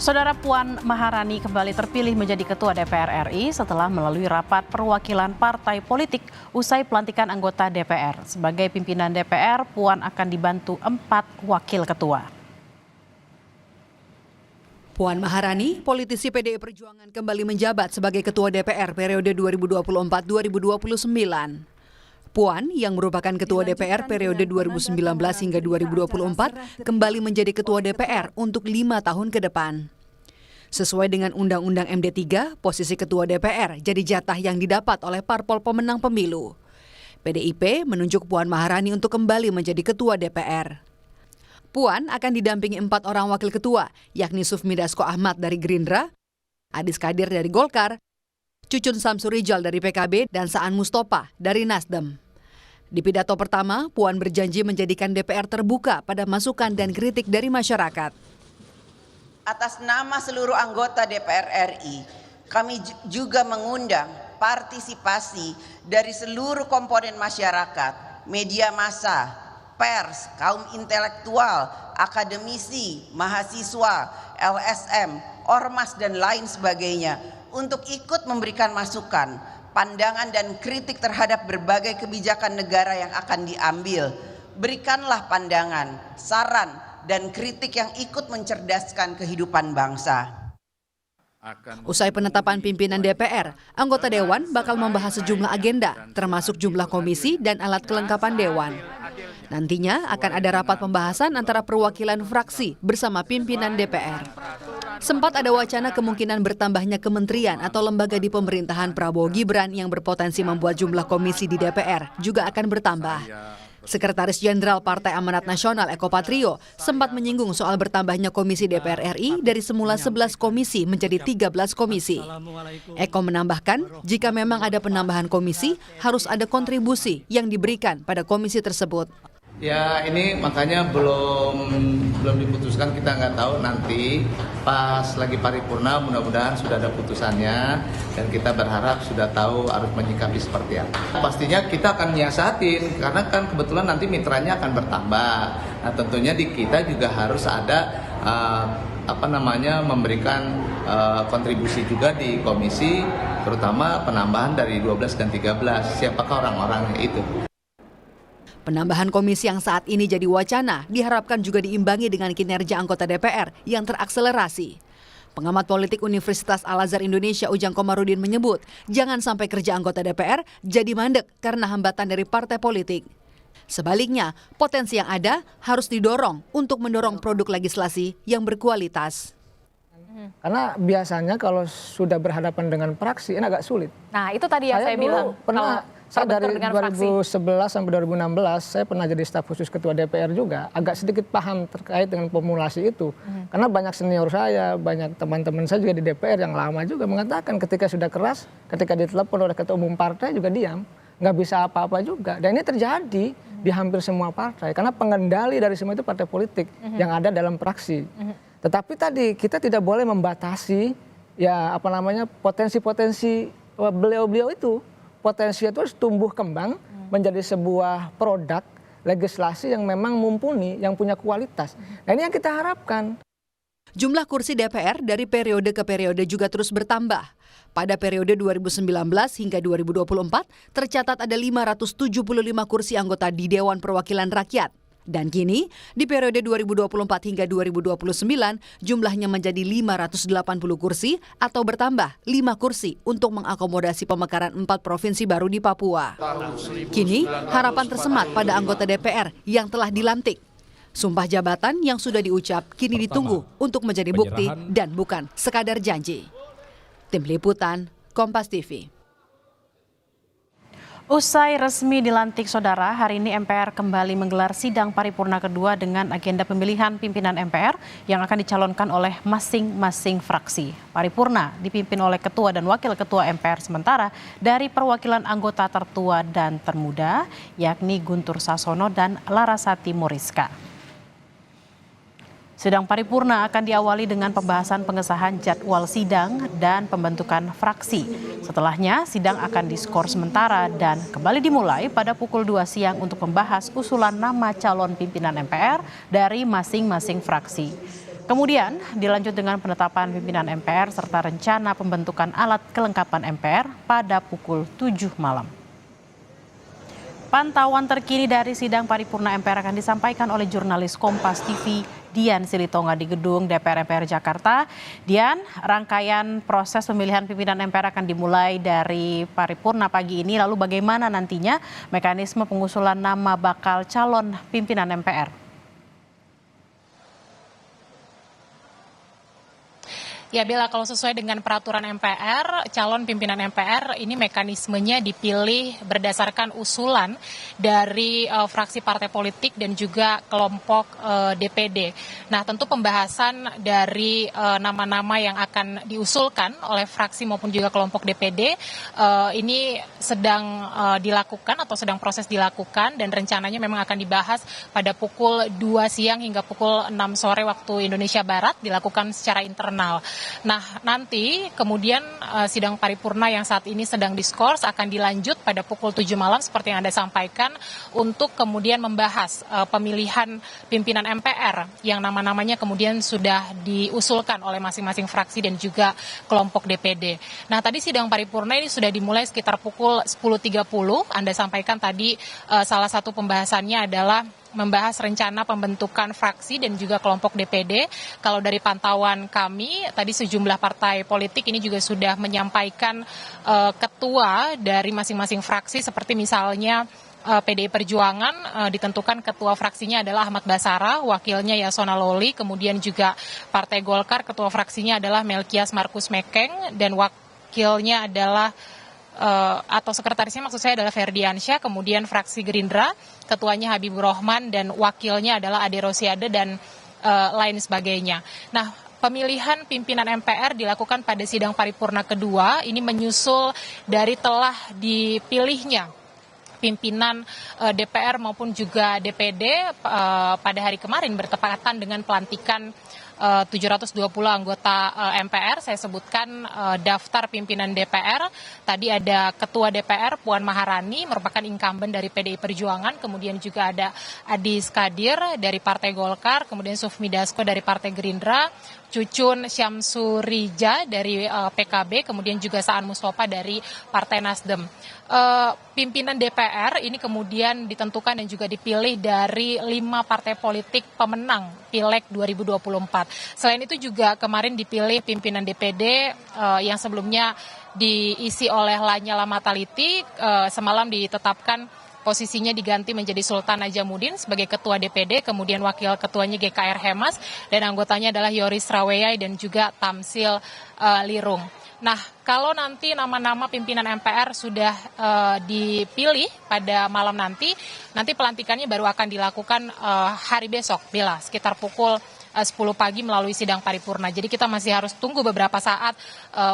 Saudara Puan Maharani kembali terpilih menjadi Ketua DPR RI setelah melalui rapat perwakilan partai politik usai pelantikan anggota DPR. Sebagai pimpinan DPR, Puan akan dibantu 4 wakil ketua. Puan Maharani, politisi PDI Perjuangan, kembali menjabat sebagai Ketua DPR periode 2024-2029. Puan, yang merupakan Ketua DPR periode 2019 hingga 2024, kembali menjadi Ketua DPR untuk 5 tahun ke depan. Sesuai dengan Undang-Undang MD 3, posisi Ketua DPR jadi jatah yang didapat oleh parpol pemenang pemilu. PDIP menunjuk Puan Maharani untuk kembali menjadi Ketua DPR. Puan akan didampingi 4 orang wakil ketua, yakni Sufmi Dasko Ahmad dari Gerindra, Adis Kadir dari Golkar, Cucun Samsurijal dari PKB, dan Saan Mustopa dari Nasdem. Di pidato pertama, Puan berjanji menjadikan DPR terbuka pada masukan dan kritik dari masyarakat. Atas nama seluruh anggota DPR RI, kami juga mengundang partisipasi dari seluruh komponen masyarakat, media massa, pers, kaum intelektual, akademisi, mahasiswa, LSM, ormas, dan lain sebagainya untuk ikut memberikan masukan, pandangan dan kritik terhadap berbagai kebijakan negara yang akan diambil. Berikanlah pandangan, saran, dan kritik yang ikut mencerdaskan kehidupan bangsa. Usai penetapan pimpinan DPR, anggota Dewan bakal membahas sejumlah agenda, termasuk jumlah komisi dan alat kelengkapan Dewan. Nantinya akan ada rapat pembahasan antara perwakilan fraksi bersama pimpinan DPR. Sempat ada wacana kemungkinan bertambahnya kementerian atau lembaga di pemerintahan Prabowo Gibran yang berpotensi membuat jumlah komisi di DPR juga akan bertambah. Sekretaris Jenderal Partai Amanat Nasional Eko Patrio sempat menyinggung soal bertambahnya komisi DPR RI dari semula 11 komisi menjadi 13 komisi. Eko menambahkan, jika memang ada penambahan komisi, harus ada kontribusi yang diberikan pada komisi tersebut. Ya, ini makanya belum diputuskan, kita nggak tahu nanti pas lagi paripurna mudah-mudahan sudah ada putusannya dan kita berharap sudah tahu harus menyikapi seperti apa. Pastinya kita akan nyiasatin karena kan kebetulan nanti mitranya akan bertambah. Nah, tentunya di kita juga harus ada memberikan kontribusi juga di komisi, terutama penambahan dari 12 dan 13. Siapakah orang-orangnya itu? Penambahan komisi yang saat ini jadi wacana diharapkan juga diimbangi dengan kinerja anggota DPR yang terakselerasi. Pengamat politik Universitas Al-Azhar Indonesia Ujang Komarudin menyebut, jangan sampai kerja anggota DPR jadi mandek karena hambatan dari partai politik. Sebaliknya, potensi yang ada harus didorong untuk mendorong produk legislasi yang berkualitas. Karena biasanya kalau sudah berhadapan dengan praksi ini agak sulit. Nah, itu tadi yang saya bilang. Saya dari 2011 sampai 2016 saya pernah jadi staf khusus ketua DPR juga, agak sedikit paham terkait dengan formulasi itu. Karena banyak senior saya, banyak teman-teman saya juga di DPR yang lama juga mengatakan ketika sudah keras, ketika ditelepon oleh ketua umum partai juga diam, nggak bisa apa-apa juga. Dan ini terjadi di hampir semua partai karena pengendali dari semua itu partai politik yang ada dalam praksi. Tetapi tadi kita tidak boleh membatasi potensi-potensi beliau-beliau itu. Potensi itu harus tumbuh kembang menjadi sebuah produk legislasi yang memang mumpuni, yang punya kualitas. Nah, ini yang kita harapkan. Jumlah kursi DPR dari periode ke periode juga terus bertambah. Pada periode 2019 hingga 2024 tercatat ada 575 kursi anggota di Dewan Perwakilan Rakyat. Dan kini, di periode 2024 hingga 2029, jumlahnya menjadi 580 kursi atau bertambah 5 kursi untuk mengakomodasi pemekaran 4 provinsi baru di Papua. Kini, harapan tersemat pada anggota DPR yang telah dilantik. Sumpah jabatan yang sudah diucap kini ditunggu untuk menjadi bukti dan bukan sekadar janji. Tim Liputan, Kompas TV. Usai resmi dilantik saudara, hari ini MPR kembali menggelar sidang paripurna kedua dengan agenda pemilihan pimpinan MPR yang akan dicalonkan oleh masing-masing fraksi. Paripurna dipimpin oleh ketua dan wakil ketua MPR sementara dari perwakilan anggota tertua dan termuda, yakni Guntur Sasono dan Larasati Moriska. Sidang paripurna akan diawali dengan pembahasan pengesahan jadwal sidang dan pembentukan fraksi. Setelahnya, sidang akan diskors sementara dan kembali dimulai pada pukul 2 siang untuk membahas usulan nama calon pimpinan MPR dari masing-masing fraksi. Kemudian dilanjut dengan penetapan pimpinan MPR serta rencana pembentukan alat kelengkapan MPR pada pukul 7 malam. Pantauan terkini dari sidang paripurna MPR akan disampaikan oleh jurnalis Kompas TV Dian Silitonga di gedung DPR MPR Jakarta. Dian, rangkaian proses pemilihan pimpinan MPR akan dimulai dari paripurna pagi ini. Lalu bagaimana nantinya mekanisme pengusulan nama bakal calon pimpinan MPR? Ya Bella, kalau sesuai dengan peraturan MPR, calon pimpinan MPR ini mekanismenya dipilih berdasarkan usulan dari fraksi partai politik dan juga kelompok DPD. Nah, tentu pembahasan dari nama-nama yang akan diusulkan oleh fraksi maupun juga kelompok DPD ini sedang dilakukan atau sedang proses dilakukan, dan rencananya memang akan dibahas pada pukul 2 siang hingga pukul 6 sore waktu Indonesia Barat, dilakukan secara internal. Nah, nanti kemudian sidang paripurna yang saat ini sedang diskors akan dilanjut pada pukul 7 malam seperti yang Anda sampaikan, untuk kemudian membahas pemilihan pimpinan MPR yang nama-namanya kemudian sudah diusulkan oleh masing-masing fraksi dan juga kelompok DPD. Nah, tadi sidang paripurna ini sudah dimulai sekitar pukul 10.30. Anda sampaikan tadi salah satu pembahasannya adalah membahas rencana pembentukan fraksi dan juga kelompok DPD. Kalau dari pantauan kami, tadi sejumlah partai politik ini juga sudah menyampaikan ketua dari masing-masing fraksi, seperti misalnya PDI Perjuangan ditentukan ketua fraksinya adalah Ahmad Basara, wakilnya Yasona Lawli, kemudian juga Partai Golkar ketua fraksinya adalah Melkias Markus Mekeng, dan wakilnya adalah atau sekretarisnya maksud saya adalah Ferdiansyah, kemudian fraksi Gerindra ketuanya Habibur Rahman dan wakilnya adalah Ade Rosiade dan lain sebagainya. Nah, pemilihan pimpinan MPR dilakukan pada sidang paripurna kedua ini menyusul dari telah dipilihnya pimpinan DPR maupun juga DPD pada hari kemarin bertepatan dengan pelantikan 720 anggota MPR. Saya sebutkan daftar pimpinan DPR. Tadi ada Ketua DPR Puan Maharani, merupakan incumbent dari PDI Perjuangan. Kemudian juga ada Adis Kadir dari Partai Golkar. Kemudian Sufmi Dasko dari Partai Gerindra. Cucun Syamsurija dari PKB. Kemudian juga Saan Mustafa dari Partai Nasdem. Pimpinan DPR ini kemudian ditentukan dan juga dipilih dari 5 partai politik pemenang Pileg 2024. Selain itu juga kemarin dipilih pimpinan DPD yang sebelumnya diisi oleh Lanyala Mataliti, semalam ditetapkan posisinya diganti menjadi Sultan Najamuddin sebagai ketua DPD, kemudian wakil ketuanya GKR Hemas, dan anggotanya adalah Yoris Raweyai dan juga Tamsil Lirung. Nah, kalau nanti nama-nama pimpinan MPR sudah dipilih pada malam nanti pelantikannya baru akan dilakukan hari besok, Bella, sekitar pukul 10 pagi melalui sidang paripurna. Jadi kita masih harus tunggu beberapa saat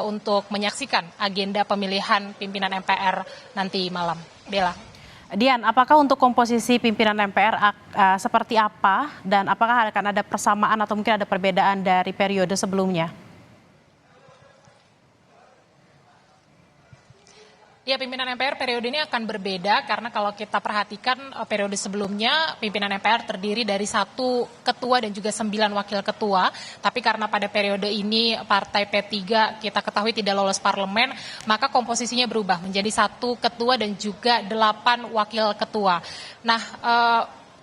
untuk menyaksikan agenda pemilihan pimpinan MPR nanti malam, Bella. Dian, apakah untuk komposisi pimpinan MPR seperti apa, dan apakah akan ada persamaan atau mungkin ada perbedaan dari periode sebelumnya? Ya, pimpinan MPR periode ini akan berbeda karena kalau kita perhatikan periode sebelumnya pimpinan MPR terdiri dari 1 ketua dan juga 9 wakil ketua. Tapi karena pada periode ini partai P3 kita ketahui tidak lolos parlemen, maka komposisinya berubah menjadi 1 ketua dan juga 8 wakil ketua. Nah,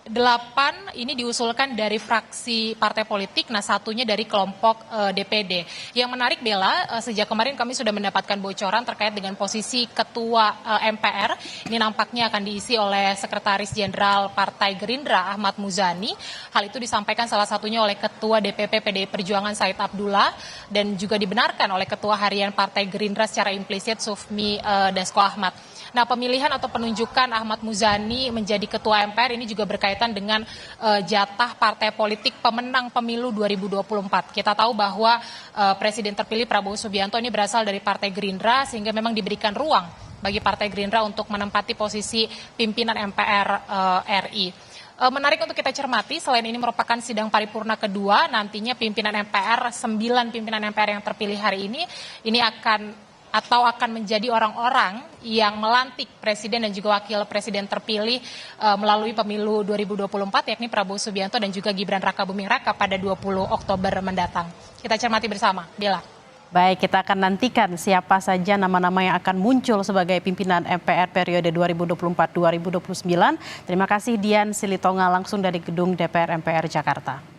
8 ini diusulkan dari fraksi partai politik, nah 1-nya dari kelompok DPD. Yang menarik, Bella, sejak kemarin kami sudah mendapatkan bocoran terkait dengan posisi ketua MPR. Ini nampaknya akan diisi oleh Sekretaris Jenderal Partai Gerindra Ahmad Muzani. Hal itu disampaikan salah satunya oleh Ketua DPP PDI Perjuangan Said Abdullah, dan juga dibenarkan oleh Ketua Harian Partai Gerindra secara implisit Sufmi Dasko Ahmad. Nah, pemilihan atau penunjukan Ahmad Muzani menjadi ketua MPR ini juga berkaitan dengan jatah partai politik pemenang pemilu 2024. Kita tahu bahwa Presiden terpilih Prabowo Subianto ini berasal dari Partai Gerindra, sehingga memang diberikan ruang bagi Partai Gerindra untuk menempati posisi pimpinan MPR RI. Menarik untuk kita cermati, selain ini merupakan sidang paripurna kedua, nantinya pimpinan MPR, 9 pimpinan MPR yang terpilih hari ini akan atau akan menjadi orang-orang yang melantik presiden dan juga wakil presiden terpilih melalui pemilu 2024, yakni Prabowo Subianto dan juga Gibran Rakabuming Raka pada 20 Oktober mendatang. Kita cermati bersama, Bella. Baik, kita akan nantikan siapa saja nama-nama yang akan muncul sebagai pimpinan MPR periode 2024-2029. Terima kasih Dian Silitonga langsung dari gedung DPR MPR Jakarta.